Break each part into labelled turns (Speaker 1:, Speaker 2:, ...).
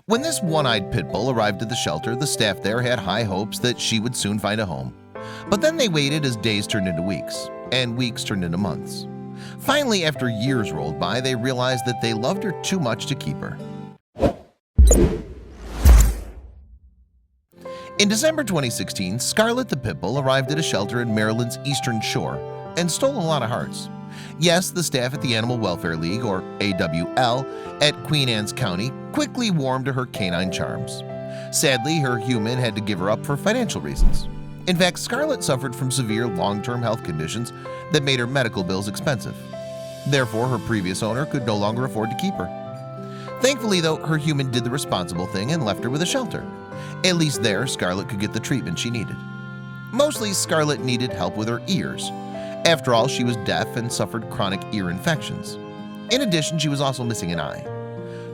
Speaker 1: When this one-eyed pit bull arrived at the shelter, the staff there had high hopes that she would soon find a home. But then they waited as days turned into weeks, and weeks turned into months. Finally, after years rolled by, they realized that they loved her too much to keep her. In December 2016, Scarlett the pit bull arrived at a shelter in Maryland's Eastern Shore and stole a lot of hearts. Yes, the staff at the Animal Welfare League, or AWL, at Queen Anne's County quickly warmed to her canine charms. Sadly, her human had to give her up for financial reasons. In fact, Scarlett suffered from severe long-term health conditions that made her medical bills expensive. Therefore, her previous owner could no longer afford to keep her. Thankfully, though, her human did the responsible thing and left her with a shelter. At least there, Scarlett could get the treatment she needed. Mostly, Scarlett needed help with her ears. After all, she was deaf and suffered chronic ear infections. In addition, she was also missing an eye.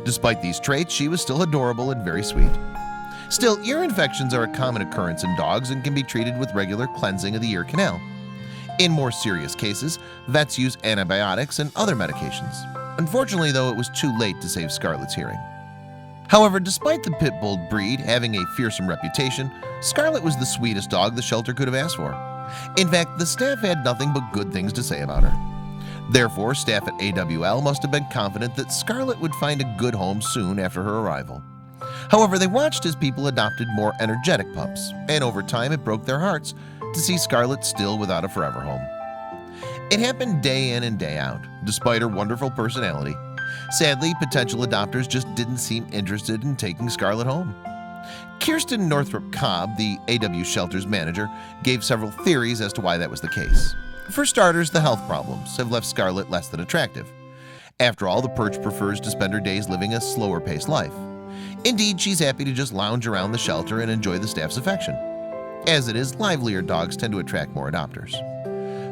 Speaker 1: Despite these traits, she was still adorable and very sweet. Still, ear infections are a common occurrence in dogs and can be treated with regular cleansing of the ear canal. In more serious cases, vets use antibiotics and other medications. Unfortunately, though, it was too late to save Scarlett's hearing. However, despite the pit bull breed having a fearsome reputation, Scarlett was the sweetest dog the shelter could have asked for. In fact, the staff had nothing but good things to say about her. Therefore, staff at AWL must have been confident that Scarlett would find a good home soon after her arrival. However, they watched as people adopted more energetic pups, and over time it broke their hearts to see Scarlett still without a forever home. It happened day in and day out, despite her wonderful personality. Sadly, potential adopters just didn't seem interested in taking Scarlett home. Kirsten Northrup Cobb, the AW shelter's manager, gave several theories as to why that was the case. For starters, the health problems have left Scarlett less than attractive. After all, the perch prefers to spend her days living a slower-paced life. Indeed, she's happy to just lounge around the shelter and enjoy the staff's affection. As it is, livelier dogs tend to attract more adopters.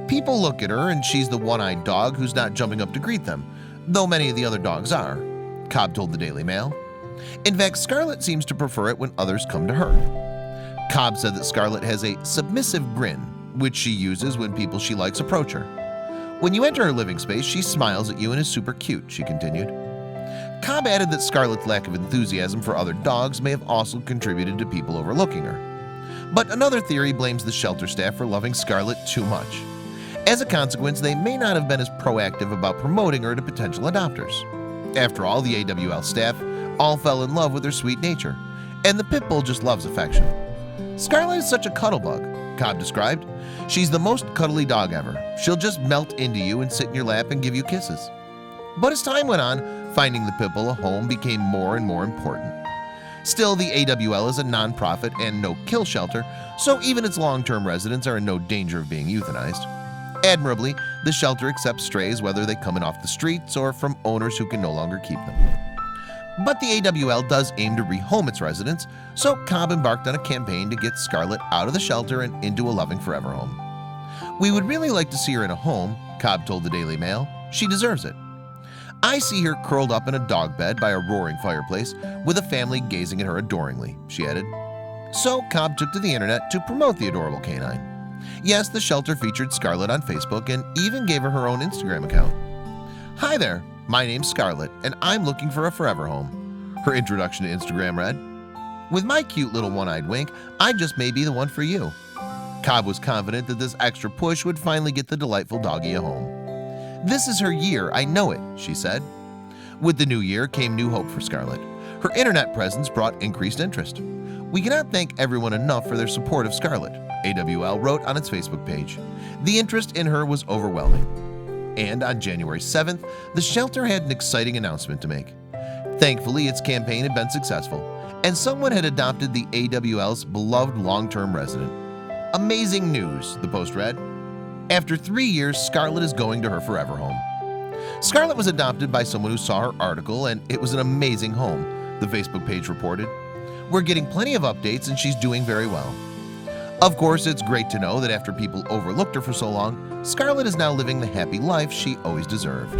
Speaker 1: People look at her and she's the one-eyed dog who's not jumping up to greet them, though many of the other dogs are, Cobb told the Daily Mail. In fact, Scarlett seems to prefer it when others come to her. Cobb said that Scarlett has a submissive grin, which she uses when people she likes approach her. When you enter her living space, she smiles at you and is super cute, she continued. Cobb added that Scarlett's lack of enthusiasm for other dogs may have also contributed to people overlooking her. But another theory blames the shelter staff for loving Scarlett too much. As a consequence, they may not have been as proactive about promoting her to potential adopters. After all, the AWL staff all fell in love with her sweet nature, and the pit bull just loves affection. Scarlett is such a cuddle bug, Cobb described. She's the most cuddly dog ever. She'll just melt into you and sit in your lap and give you kisses. But as time went on, finding the pit bull a home became more and more important. Still, the AWL is a non-profit and no-kill shelter, so even its long-term residents are in no danger of being euthanized. Admirably, the shelter accepts strays whether they come in off the streets or from owners who can no longer keep them. But the AWL does aim to rehome its residents, so Cobb embarked on a campaign to get Scarlett out of the shelter and into a loving forever home. "We would really like to see her in a home," Cobb told the Daily Mail. "She deserves it. I see her curled up in a dog bed by a roaring fireplace with a family gazing at her adoringly," she added. So Cobb took to the internet to promote the adorable canine. Yes, the shelter featured Scarlett on Facebook and even gave her her own Instagram account. "Hi there, my name's Scarlett and I'm looking for a forever home," her introduction to Instagram read. "With my cute little one-eyed wink, I just may be the one for you." Cobb was confident that this extra push would finally get the delightful doggie a home. "This is her year, I know it," she said. With the new year came new hope for Scarlett. Her internet presence brought increased interest. "We cannot thank everyone enough for their support of Scarlett," AWL wrote on its Facebook page. "The interest in her was overwhelming." And on January 7th, the shelter had an exciting announcement to make. Thankfully, its campaign had been successful, and someone had adopted the AWL's beloved long-term resident. "Amazing news," the post read. "After 3 years, Scarlett is going to her forever home." Scarlett was adopted by someone who saw her article, and it was an amazing home, the Facebook page reported. "We're getting plenty of updates and she's doing very well." Of course, it's great to know that after people overlooked her for so long, Scarlett is now living the happy life she always deserved.